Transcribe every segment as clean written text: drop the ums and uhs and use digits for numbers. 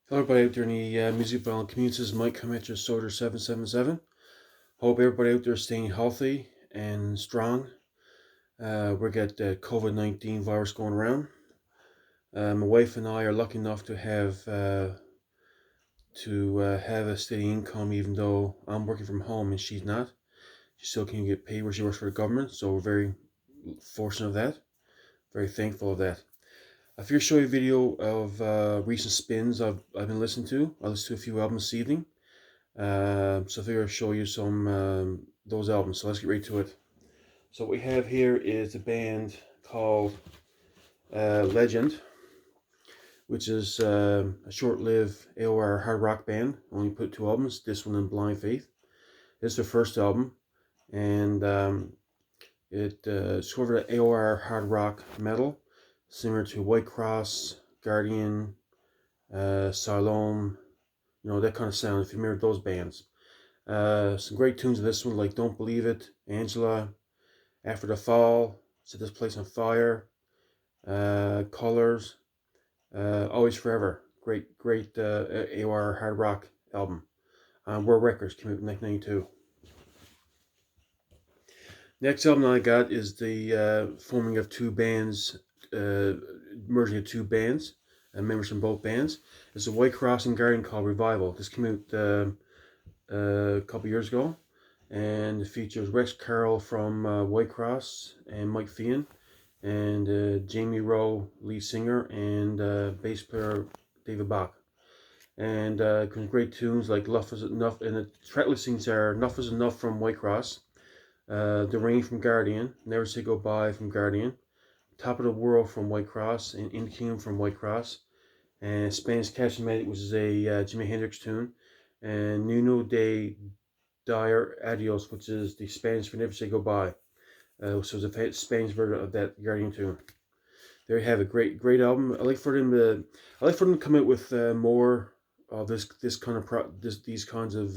Hello everybody out there in the music violent community. This is Mike coming at you, Soldier 777. Hope everybody out there is staying healthy and strong. We got the COVID-19 virus going around. My wife and I are lucky enough to have a steady income, even though I'm working from home and she's not. She still can get paid where she works for the government, so we're very fortunate of that. Very thankful of that. I figured to show you a video of recent spins I've been listening to. I listened to a few albums this evening. So I figure I'll show you some those albums. So let's get right to it. So what we have here is a band called Legend, which is a short-lived AOR hard rock band. Only put 2 albums. This one and Blind Faith. This is their first album, and it's sort of an AOR hard rock metal, similar to Whitecross, Guardian, Siloam, that kind of sound. If you remember those bands. Some great tunes in this one, like Don't Believe It, Angela, After the Fall, Set This Place on Fire, Colors, Always Forever. Great AOR hard rock album. World Records came out in 1992. Next album I got is the forming of two bands, merging of two bands, members from both bands. It's a Whitecross and Guardian called Revival. This came out a couple years ago, and it features Rex Carroll from Whitecross and Mike Fian, and Jamie Rowe, lead singer, and bass player David Bach. And great tunes like Enough Is Enough, and the track listings are Enough Is Enough from Whitecross, The Rain from Guardian, Never Say Goodbye from Guardian, Top of the World from Whitecross, and In the Kingdom from Whitecross, and Spanish Casamedic, which is a Jimi Hendrix tune, and Nuno de Dire Adios, which is the Spanish for Never Say Goodbye. So it's a Spanish version of that Guardian tune. There you have it. Great album. I like for them to come out with more of this kind of these kinds of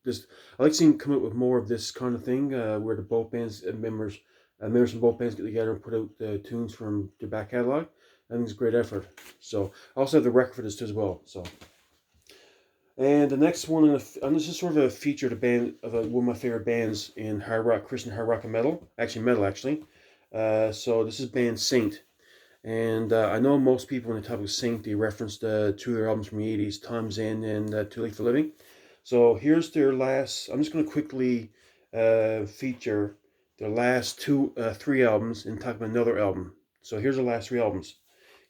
this. I like seeing them come out with more of this kind of thing where the both bands members from both bands get together and put out tunes from their back catalog. I think it's a great effort. So I also have the record for this too as well. So. And the next one, and this is sort of a feature of the band of one of my favorite bands in hard rock, Christian hard rock and metal. Actually, metal actually. So this is band Saint, and I know most people when they talk about Saint, they reference the two of their albums from the '80s, Time's End and Too Late for Living. So here's their last. I'm just going to quickly feature their last three albums and talk about another album. So here's the last 3 albums.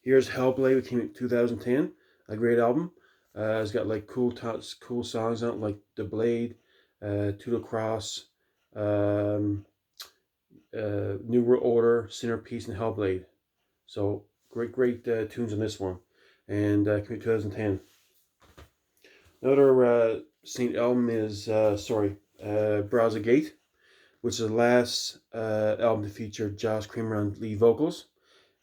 Here's Hellblade, which came out in 2010, a great album. It's got like cool songs on it, like The Blade, To the Cross, New World Order, Sinner Peace, and Hellblade. So great tunes on this one, and came out 2010. Another Saint album is Browser Gate, which is the last album to feature Josh Kramer on lead vocals,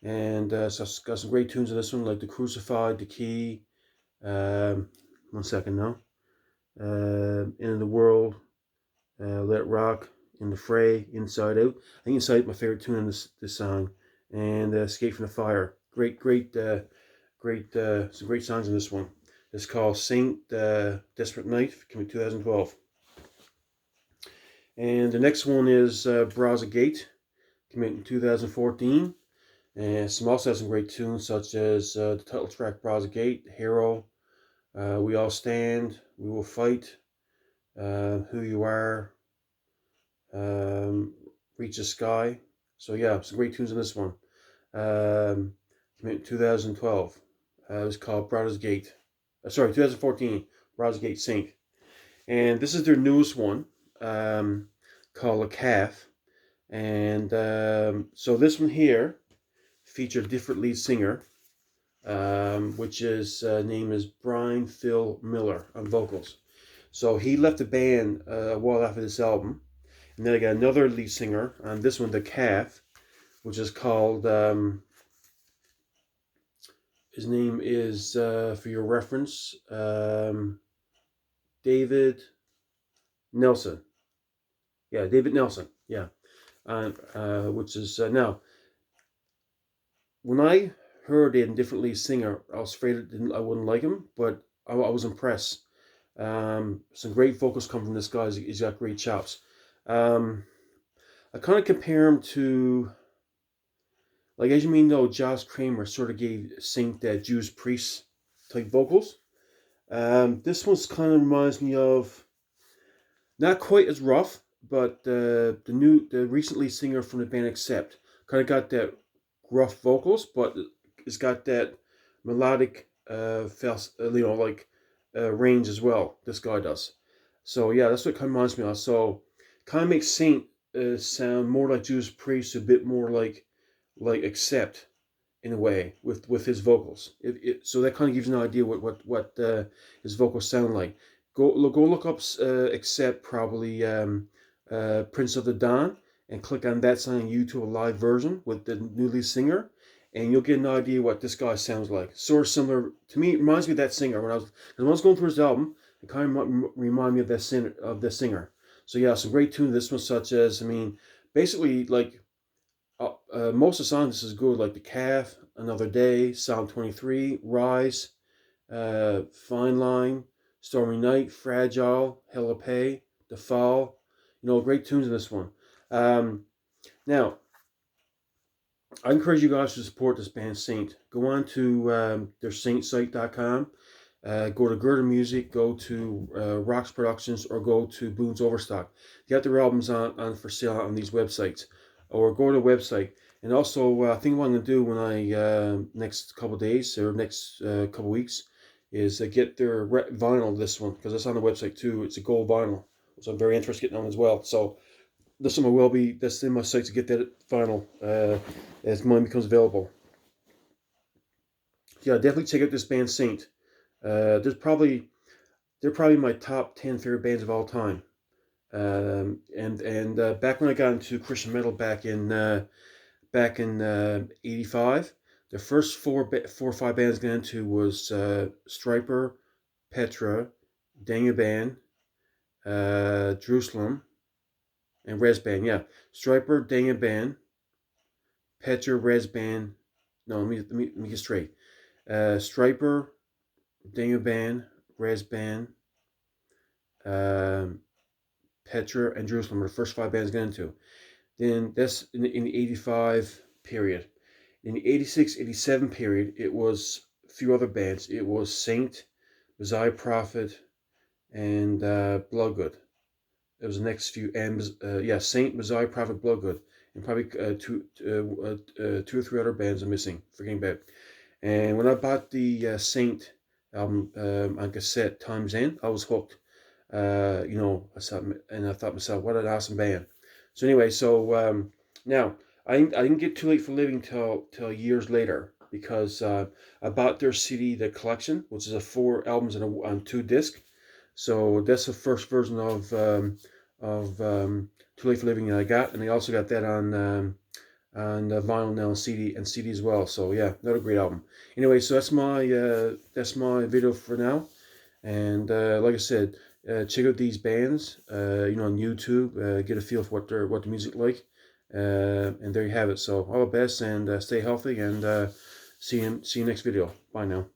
and so it's got some great tunes on this one, like The Crucified, The Key. 1 second now. In the World, Let It Rock, In the Fray, Inside Out. I think Inside Out my favorite tune in this song, and Escape from the Fire. Some great songs in this one. It's called Saint Desperate Night, came in 2012. And the next one is Browser Gate, came out in 2014. And also has some great tunes such as the title track Browser Gate, Hero, We All Stand, We Will Fight, Who You Are, Reach the Sky. So yeah, some great tunes in this one. Came out in 2012. It was called Browser's Gate. 2014, Browser's Gate Saint. And this is their newest one, called A Calf. And so this one here featured a different lead singer, which is name is Brian Phil Miller on vocals. So he left the band a while after this album, and then I got another lead singer on this one, The Calf, which is called. His name is, for your reference, David Nelson. Yeah, David Nelson. Yeah, which is now. When I heard they had a different lead singer, I was afraid I wouldn't like him, but I was impressed. Some great vocals come from this guy. He's got great chops. I kind of compare him to, like, as you may know, Josh Kramer sort of gave Saint that Judas Priest type vocals. This one's kind of reminds me of, not quite as rough, but the recently singer from the band Accept kind of got that gruff vocals, but it's got that melodic range as well. This guy does. So yeah, that's what kind of reminds me of. So kind of makes Saint sound more like Judas Priest, a bit more like Accept in a way with his vocals. So that kind of gives you an idea what his vocals sound like. Go look up Accept, probably Prince of the Dawn, and click on that song on YouTube, a live version with the new lead singer, and you'll get an idea what this guy sounds like. Sort of similar to me. It reminds me of that singer when I was going through his album. It kind of reminded me of the singer. So yeah, some great tunes. This one, such as, I mean, basically like most of the songs. This is good, like The Calf, Another Day, Psalm 23, Rise, Fine Line, Stormy Night, Fragile, Hell of Pay, The Fall. Great tunes in this one. Now, I encourage you guys to support this band, Saint. Go on to their saintsite.com. Go to Gerda Music, go to Rocks Productions, or go to Boone's Overstock. You got their albums on for sale on these websites, or go to the website. And also, I think what I'm going to do when I next couple days or next couple weeks is get their vinyl, this one, because it's on the website too. It's a gold vinyl, so I'm very interested in getting on as well. So this one that's in my site to get that vinyl as mine becomes available. Yeah, definitely check out this band, Saint. They're probably my top 10 favorite bands of all time. And back when I got into Christian metal back in '85, the first four or five bands I got into was Striper, Petra, Dangaban, Jerusalem, and Resband. Yeah, Striper, Dangaban, Petra, Resband. No, let me get straight. Striper, Dangaban, Resband, Petra, and Jerusalem are the first five bands I got into. Then that's in the 85 period. In the 86, 87 period, it was a few other bands. It was Saint, Messiah Prophet, and Bloodgood. It was the next few, and Saint, Messiah Prophet, Bloodgood, and probably two or three other bands I'm missing, forgetting about. And when I bought the Saint album on cassette, Times End, I was hooked. I thought myself, what an awesome band. So anyway, now I didn't get Too Late for Living till years later, because I bought their CD, The Collection, which is 4 albums on 2 discs. So that's the first version of Too Late for Living that I got, and I also got that on vinyl now, and CD as well. So yeah, another great album. Anyway, so that's my video for now, and like I said, check out these bands, on YouTube. Get a feel for what the music like, and there you have it. So all the best, and stay healthy, and see you next video. Bye now.